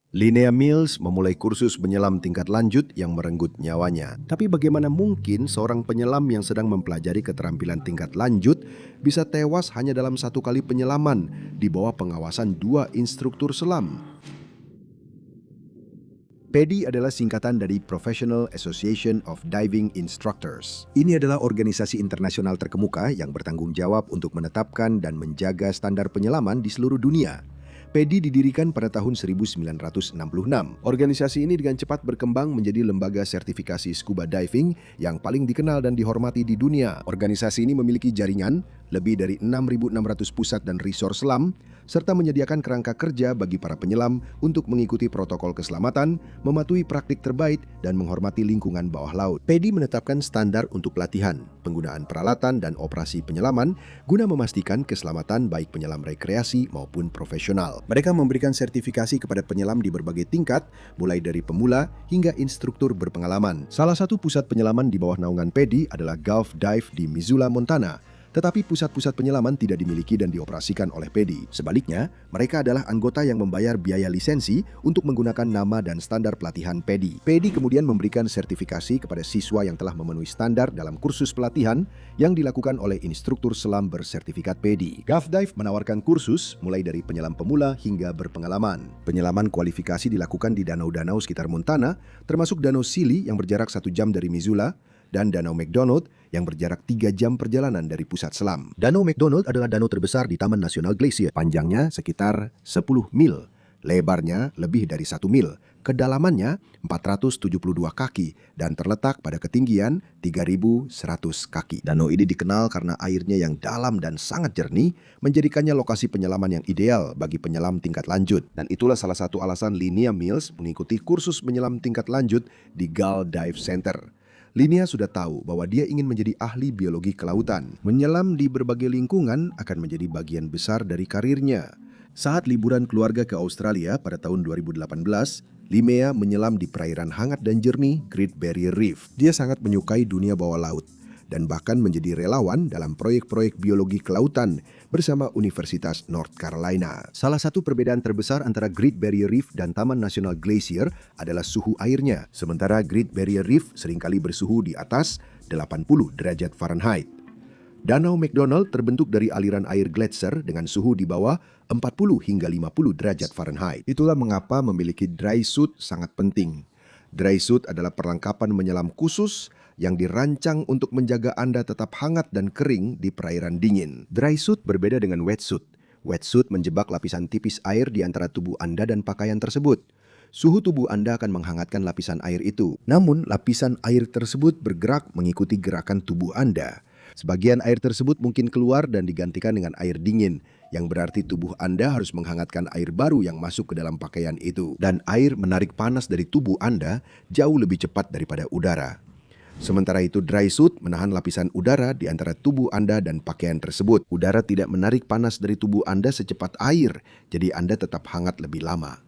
Linnea Mills memulai kursus menyelam tingkat lanjut yang merenggut nyawanya. Tapi bagaimana mungkin seorang penyelam yang sedang mempelajari keterampilan tingkat lanjut bisa tewas hanya dalam satu kali penyelaman di bawah pengawasan dua instruktur selam? PADI adalah singkatan dari Professional Association of Diving Instructors. Ini adalah organisasi internasional terkemuka yang bertanggung jawab untuk menetapkan dan menjaga standar penyelaman di seluruh dunia. PADI didirikan pada tahun 1966. Organisasi ini dengan cepat berkembang menjadi lembaga sertifikasi scuba diving yang paling dikenal dan dihormati di dunia. Organisasi ini memiliki jaringan lebih dari 6.600 pusat dan resort selam, serta menyediakan kerangka kerja bagi para penyelam untuk mengikuti protokol keselamatan, mematuhi praktik terbaik, dan menghormati lingkungan bawah laut. PADI menetapkan standar untuk pelatihan, penggunaan peralatan, dan operasi penyelaman guna memastikan keselamatan baik penyelam rekreasi maupun profesional. Mereka memberikan sertifikasi kepada penyelam di berbagai tingkat, mulai dari pemula hingga instruktur berpengalaman. Salah satu pusat penyelaman di bawah naungan PADI adalah Gulf Dive di Missoula, Montana. Tetapi pusat-pusat penyelaman tidak dimiliki dan dioperasikan oleh PADI. Sebaliknya, mereka adalah anggota yang membayar biaya lisensi untuk menggunakan nama dan standar pelatihan PADI. PADI kemudian memberikan sertifikasi kepada siswa yang telah memenuhi standar dalam kursus pelatihan yang dilakukan oleh instruktur selam bersertifikat PADI. Gulf Dive menawarkan kursus mulai dari penyelam pemula hingga berpengalaman. Penyelaman kualifikasi dilakukan di danau-danau sekitar Montana, termasuk Danau Sili yang berjarak 1 jam dari Missoula, dan Danau McDonald yang berjarak 3 jam perjalanan dari pusat selam. Danau McDonald adalah danau terbesar di Taman Nasional Glacier. Panjangnya sekitar 10 mil, lebarnya lebih dari 1 mil, kedalamannya 472 kaki, dan terletak pada ketinggian 3.100 kaki. Danau ini dikenal karena airnya yang dalam dan sangat jernih, menjadikannya lokasi penyelaman yang ideal bagi penyelam tingkat lanjut. Dan itulah salah satu alasan Linnea Mills mengikuti kursus menyelam tingkat lanjut di Gulf Dive Center. Linnea sudah tahu bahwa dia ingin menjadi ahli biologi kelautan. Menyelam di berbagai lingkungan akan menjadi bagian besar dari karirnya. Saat liburan keluarga ke Australia pada tahun 2018, Linnea menyelam di perairan hangat dan jernih Great Barrier Reef. Dia sangat menyukai dunia bawah laut dan bahkan menjadi relawan dalam proyek-proyek biologi kelautan bersama Universitas North Carolina. Salah satu perbedaan terbesar antara Great Barrier Reef dan Taman Nasional Glacier adalah suhu airnya. Sementara Great Barrier Reef seringkali bersuhu di atas 80 derajat Fahrenheit. Danau McDonald terbentuk dari aliran air gletser dengan suhu di bawah 40 hingga 50 derajat Fahrenheit. Itulah mengapa memiliki dry suit sangat penting. Dry suit adalah perlengkapan menyelam khusus yang dirancang untuk menjaga Anda tetap hangat dan kering di perairan dingin. Dry suit berbeda dengan wetsuit. Wetsuit menjebak lapisan tipis air di antara tubuh Anda dan pakaian tersebut. Suhu tubuh Anda akan menghangatkan lapisan air itu. Namun, lapisan air tersebut bergerak mengikuti gerakan tubuh Anda. Sebagian air tersebut mungkin keluar dan digantikan dengan air dingin, yang berarti tubuh Anda harus menghangatkan air baru yang masuk ke dalam pakaian itu. Dan air menarik panas dari tubuh Anda jauh lebih cepat daripada udara. Sementara itu dry suit menahan lapisan udara di antara tubuh Anda dan pakaian tersebut. Udara tidak menarik panas dari tubuh Anda secepat air, jadi Anda tetap hangat lebih lama.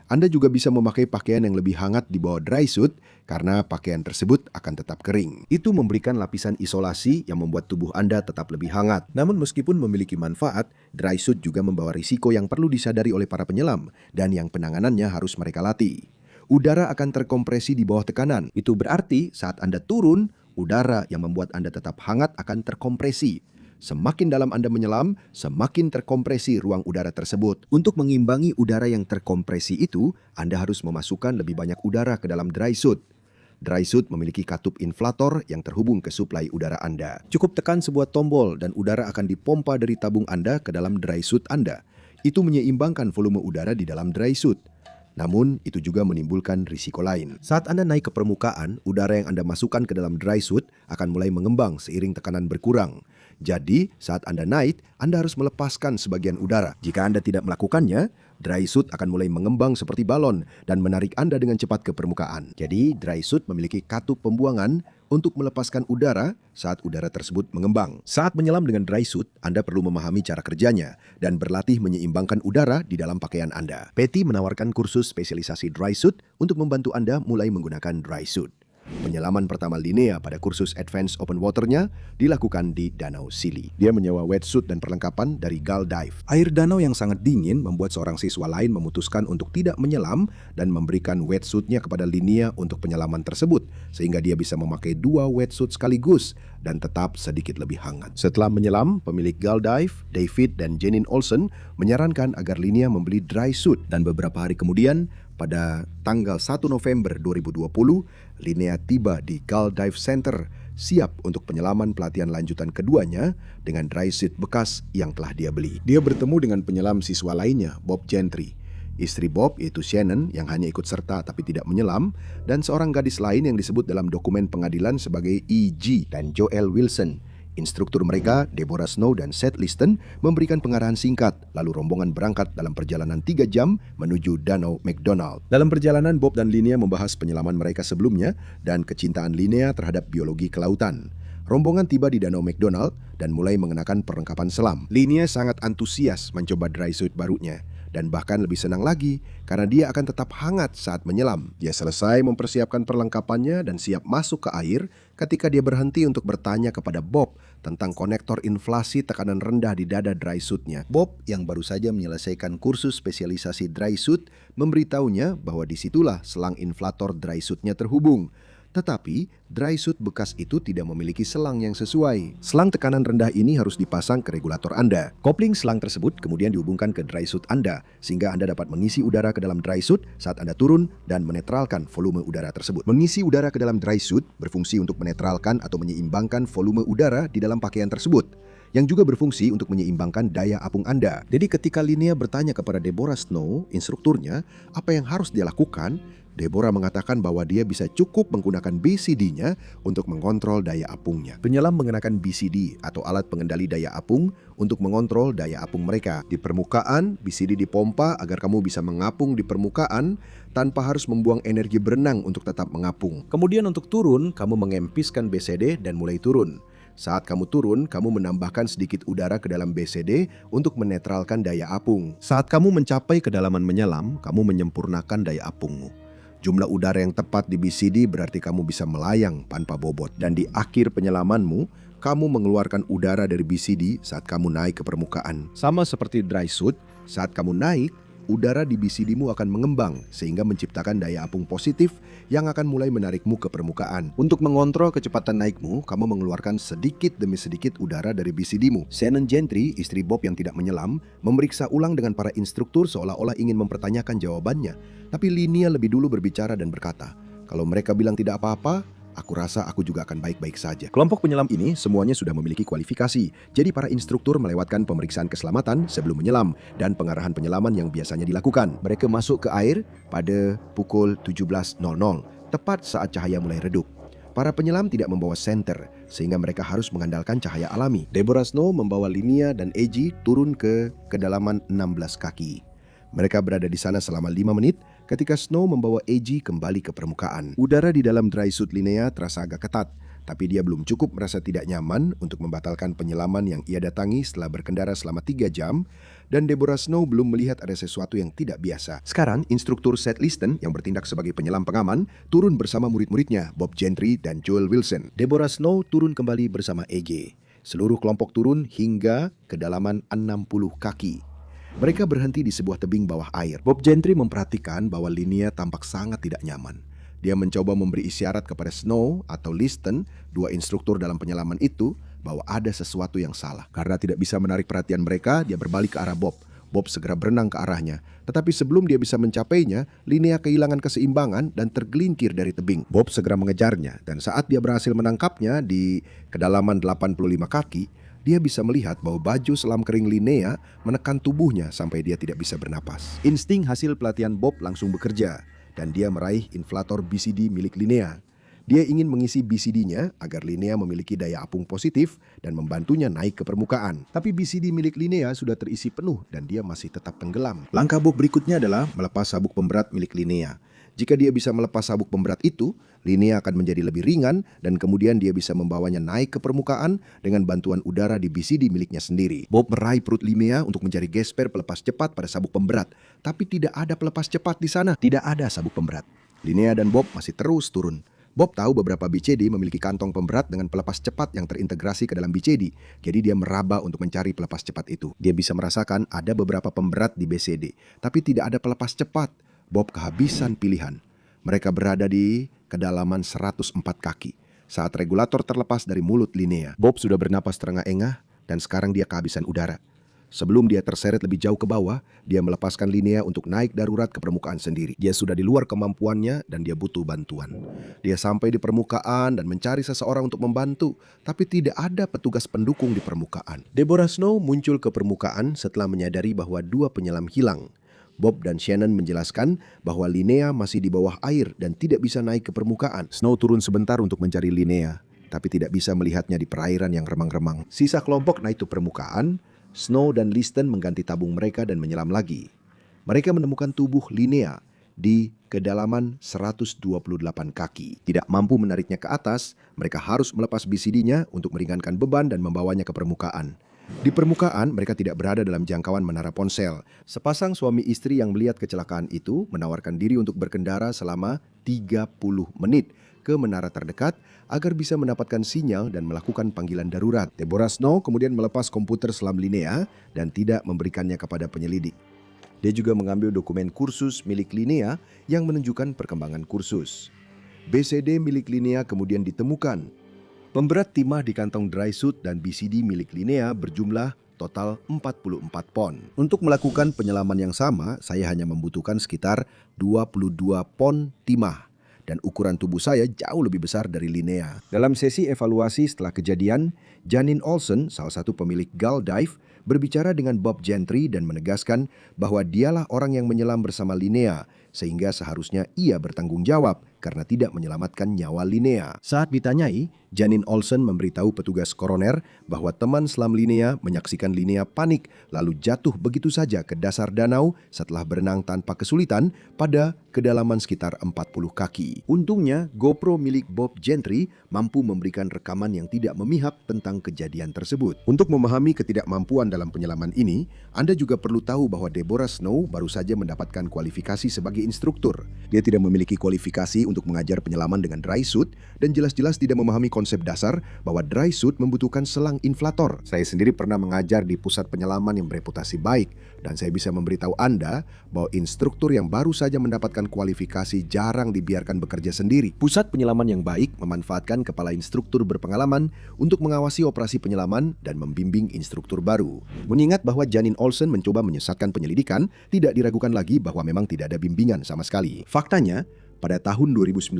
Anda juga bisa memakai pakaian yang lebih hangat di bawah dry suit karena pakaian tersebut akan tetap kering. Itu memberikan lapisan isolasi yang membuat tubuh Anda tetap lebih hangat. Namun meskipun memiliki manfaat, dry suit juga membawa risiko yang perlu disadari oleh para penyelam dan yang penanganannya harus mereka latih. Udara akan terkompresi di bawah tekanan. Itu berarti saat Anda turun, udara yang membuat Anda tetap hangat akan terkompresi. Semakin dalam Anda menyelam, semakin terkompresi ruang udara tersebut. Untuk mengimbangi udara yang terkompresi itu, Anda harus memasukkan lebih banyak udara ke dalam dry suit. Dry suit memiliki katup inflator yang terhubung ke suplai udara Anda. Cukup tekan sebuah tombol dan udara akan dipompa dari tabung Anda ke dalam dry suit Anda. Itu menyeimbangkan volume udara di dalam dry suit. Namun, itu juga menimbulkan risiko lain. Saat Anda naik ke permukaan, udara yang Anda masukkan ke dalam dry suit akan mulai mengembang seiring tekanan berkurang. Jadi, saat Anda naik, Anda harus melepaskan sebagian udara. Jika Anda tidak melakukannya, dry suit akan mulai mengembang seperti balon dan menarik Anda dengan cepat ke permukaan. Jadi, dry suit memiliki katup pembuangan untuk melepaskan udara saat udara tersebut mengembang. Saat menyelam dengan dry suit, Anda perlu memahami cara kerjanya dan berlatih menyeimbangkan udara di dalam pakaian Anda. PADI menawarkan kursus spesialisasi dry suit untuk membantu Anda mulai menggunakan dry suit. Penyelaman pertama Linnea pada kursus Advanced Open Water-nya dilakukan di Danau Sili. Dia menyewa wetsuit dan perlengkapan dari Gulf Dive. Air danau yang sangat dingin membuat seorang siswa lain memutuskan untuk tidak menyelam dan memberikan wetsuit-nya kepada Linnea untuk penyelaman tersebut, sehingga dia bisa memakai 2 wetsuit sekaligus dan tetap sedikit lebih hangat. Setelah menyelam, pemilik Gulf Dive, David dan Janine Olsen, menyarankan agar Linnea membeli dry suit, dan beberapa hari kemudian, pada tanggal 1 November 2020, Linnea tiba di Gulf Dive Center, siap untuk penyelaman pelatihan lanjutan keduanya dengan dry suit bekas yang telah dia beli. Dia bertemu dengan penyelam siswa lainnya, Bob Gentry. Istri Bob, yaitu Shannon, yang hanya ikut serta tapi tidak menyelam, dan seorang gadis lain yang disebut dalam dokumen pengadilan sebagai E.G. dan Joel Wilson. Instruktur mereka, Deborah Snow dan Seth Liston, memberikan pengarahan singkat, lalu rombongan berangkat dalam perjalanan 3 jam menuju Danau McDonald. Dalam perjalanan, Bob dan Linnea membahas penyelaman mereka sebelumnya dan kecintaan Linnea terhadap biologi kelautan. Rombongan tiba di Danau McDonald dan mulai mengenakan perlengkapan selam. Linnea sangat antusias mencoba dry suit barunya, dan bahkan lebih senang lagi karena dia akan tetap hangat saat menyelam. Dia selesai mempersiapkan perlengkapannya dan siap masuk ke air ketika dia berhenti untuk bertanya kepada Bob tentang konektor inflasi tekanan rendah di dada dry suit-nya. Bob, yang baru saja menyelesaikan kursus spesialisasi dry suit, memberitahunya bahwa disitulah selang inflator dry suit-nya terhubung. Tetapi, dry suit bekas itu tidak memiliki selang yang sesuai. Selang tekanan rendah ini harus dipasang ke regulator Anda. Kopling selang tersebut kemudian dihubungkan ke dry suit Anda, sehingga Anda dapat mengisi udara ke dalam dry suit saat Anda turun dan menetralkan volume udara tersebut. Mengisi udara ke dalam dry suit berfungsi untuk menetralkan atau menyeimbangkan volume udara di dalam pakaian tersebut, yang juga berfungsi untuk menyeimbangkan daya apung Anda. Jadi ketika Linnea bertanya kepada Deborah Snow, instrukturnya, apa yang harus dia lakukan, Deborah mengatakan bahwa dia bisa cukup menggunakan BCD-nya untuk mengontrol daya apungnya. Penyelam mengenakan BCD atau alat pengendali daya apung untuk mengontrol daya apung mereka. Di permukaan, BCD dipompa agar kamu bisa mengapung di permukaan tanpa harus membuang energi berenang untuk tetap mengapung. Kemudian untuk turun, kamu mengempiskan BCD dan mulai turun. Saat kamu turun, kamu menambahkan sedikit udara ke dalam BCD untuk menetralkan daya apung. Saat kamu mencapai kedalaman menyelam, kamu menyempurnakan daya apungmu. Jumlah udara yang tepat di BCD berarti kamu bisa melayang tanpa bobot. Dan di akhir penyelamanmu, kamu mengeluarkan udara dari BCD saat kamu naik ke permukaan. Sama seperti dry suit, saat kamu naik, udara di BCD-mu akan mengembang sehingga menciptakan daya apung positif yang akan mulai menarikmu ke permukaan. Untuk mengontrol kecepatan naikmu, kamu mengeluarkan sedikit demi sedikit udara dari BCD-mu. Shannon Gentry, istri Bob yang tidak menyelam, memeriksa ulang dengan para instruktur seolah-olah ingin mempertanyakan jawabannya. Tapi Linnea lebih dulu berbicara dan berkata, "Kalau mereka bilang tidak apa-apa, aku rasa aku juga akan baik-baik saja." Kelompok penyelam ini semuanya sudah memiliki kualifikasi. Jadi para instruktur melewatkan pemeriksaan keselamatan sebelum menyelam dan pengarahan penyelaman yang biasanya dilakukan. Mereka masuk ke air pada pukul 17.00, tepat saat cahaya mulai redup. Para penyelam tidak membawa senter, sehingga mereka harus mengandalkan cahaya alami. Deborah Snow membawa Linnea dan E.G. turun ke kedalaman 16 kaki. Mereka berada di sana selama 5 menit ketika Snow membawa E.G. kembali ke permukaan. Udara di dalam dry suit Linnea terasa agak ketat, tapi dia belum cukup merasa tidak nyaman untuk membatalkan penyelaman yang ia datangi setelah berkendara selama 3 jam, dan Deborah Snow belum melihat ada sesuatu yang tidak biasa. Sekarang, instruktur Seth Liston yang bertindak sebagai penyelam pengaman turun bersama murid-muridnya, Bob Gentry dan Joel Wilson. Deborah Snow turun kembali bersama E.G. Seluruh kelompok turun hingga kedalaman 60 kaki. Mereka berhenti di sebuah tebing bawah air. Bob Gentry memperhatikan bahwa Linnea tampak sangat tidak nyaman. Dia mencoba memberi isyarat kepada Snow atau Liston, 2 instruktur dalam penyelaman itu, bahwa ada sesuatu yang salah. Karena tidak bisa menarik perhatian mereka, dia berbalik ke arah Bob. Bob segera berenang ke arahnya. Tetapi sebelum dia bisa mencapainya, Linnea kehilangan keseimbangan dan tergelincir dari tebing. Bob segera mengejarnya, dan saat dia berhasil menangkapnya di kedalaman 85 kaki, dia bisa melihat bahwa baju selam kering Linnea menekan tubuhnya sampai dia tidak bisa bernapas. Insting hasil pelatihan Bob langsung bekerja, dan dia meraih inflator BCD milik Linnea. Dia ingin mengisi BCD-nya agar Linnea memiliki daya apung positif dan membantunya naik ke permukaan. Tapi BCD milik Linnea sudah terisi penuh dan dia masih tetap tenggelam. Langkah Bob berikutnya adalah melepas sabuk pemberat milik Linnea. Jika dia bisa melepas sabuk pemberat itu, Linnea akan menjadi lebih ringan dan kemudian dia bisa membawanya naik ke permukaan dengan bantuan udara di BCD miliknya sendiri. Bob meraih perut Linnea untuk mencari gesper pelepas cepat pada sabuk pemberat, tapi tidak ada pelepas cepat di sana. Tidak ada sabuk pemberat. Linnea dan Bob masih terus turun. Bob tahu beberapa BCD memiliki kantong pemberat dengan pelepas cepat yang terintegrasi ke dalam BCD. Jadi dia meraba untuk mencari pelepas cepat itu. Dia bisa merasakan ada beberapa pemberat di BCD, tapi tidak ada pelepas cepat. Bob kehabisan pilihan. Mereka berada di kedalaman 104 kaki. Saat regulator terlepas dari mulut Linnea, Bob sudah bernapas terengah-engah dan sekarang dia kehabisan udara. Sebelum dia terseret lebih jauh ke bawah, dia melepaskan Linnea untuk naik darurat ke permukaan sendiri. Dia sudah di luar kemampuannya dan dia butuh bantuan. Dia sampai di permukaan dan mencari seseorang untuk membantu, tapi tidak ada petugas pendukung di permukaan. Deborah Snow muncul ke permukaan setelah menyadari bahwa 2 penyelam hilang. Bob dan Shannon menjelaskan bahwa Linnea masih di bawah air dan tidak bisa naik ke permukaan. Snow turun sebentar untuk mencari Linnea, tapi tidak bisa melihatnya di perairan yang remang-remang. Sisa kelompok naik ke permukaan. Snow dan Liston mengganti tabung mereka dan menyelam lagi. Mereka menemukan tubuh Linnea di kedalaman 128 kaki. Tidak mampu menariknya ke atas, mereka harus melepas BCD-nya untuk meringankan beban dan membawanya ke permukaan. Di permukaan, mereka tidak berada dalam jangkauan menara ponsel. Sepasang suami istri yang melihat kecelakaan itu menawarkan diri untuk berkendara selama 30 menit ke menara terdekat agar bisa mendapatkan sinyal dan melakukan panggilan darurat. Deborah Snow kemudian melepas komputer selam Linnea dan tidak memberikannya kepada penyelidik. Dia juga mengambil dokumen kursus milik Linnea yang menunjukkan perkembangan kursus. BCD milik Linnea kemudian ditemukan. Pemberat timah di kantong dry suit dan BCD milik Linnea berjumlah total 44 pon. Untuk melakukan penyelaman yang sama, saya hanya membutuhkan sekitar 22 pon timah. Dan ukuran tubuh saya jauh lebih besar dari Linnea. Dalam sesi evaluasi setelah kejadian, Janine Olson, salah satu pemilik Gull Dive, berbicara dengan Bob Gentry dan menegaskan bahwa dialah orang yang menyelam bersama Linnea, sehingga seharusnya ia bertanggung jawab karena tidak menyelamatkan nyawa Linnea. Saat ditanyai, Janine Olson memberitahu petugas koroner bahwa teman selam Linnea menyaksikan Linnea panik lalu jatuh begitu saja ke dasar danau setelah berenang tanpa kesulitan pada kedalaman sekitar 40 kaki. Untungnya, GoPro milik Bob Gentry mampu memberikan rekaman yang tidak memihak tentang kejadian tersebut. Untuk memahami ketidakmampuan dalam penyelaman ini, Anda juga perlu tahu bahwa Deborah Snow baru saja mendapatkan kualifikasi sebagai instruktur. Dia tidak memiliki kualifikasi untuk mengajar penyelaman dengan dry suit dan jelas-jelas tidak memahami konsep dasar bahwa dry suit membutuhkan selang inflator. Saya sendiri pernah mengajar di pusat penyelaman yang bereputasi baik dan saya bisa memberitahu Anda bahwa instruktur yang baru saja mendapatkan kualifikasi jarang dibiarkan bekerja sendiri. Pusat penyelaman yang baik memanfaatkan kepala instruktur berpengalaman untuk mengawasi operasi penyelaman dan membimbing instruktur baru. Mengingat bahwa Janine Olson mencoba menyesatkan penyelidikan, tidak diragukan lagi bahwa memang tidak ada bimbingan sama sekali. Faktanya, pada tahun 2019,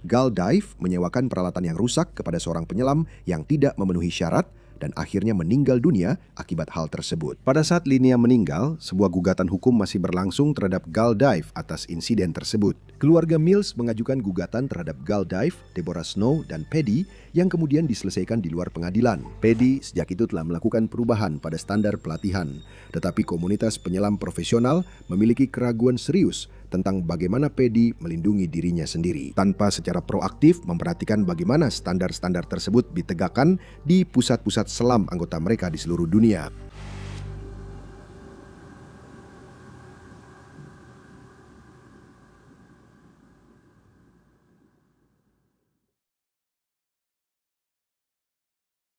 Gull Dive menyewakan peralatan yang rusak kepada seorang penyelam yang tidak memenuhi syarat dan akhirnya meninggal dunia akibat hal tersebut. Pada saat Linnea meninggal, sebuah gugatan hukum masih berlangsung terhadap Gull Dive atas insiden tersebut. Keluarga Mills mengajukan gugatan terhadap Gull Dive, Deborah Snow, dan Paddy yang kemudian diselesaikan di luar pengadilan. Paddy sejak itu telah melakukan perubahan pada standar pelatihan, tetapi komunitas penyelam profesional memiliki keraguan serius tentang bagaimana Paddy melindungi dirinya sendiri tanpa secara proaktif memperhatikan bagaimana standar-standar tersebut ditegakkan di pusat-pusat selam anggota mereka di seluruh dunia.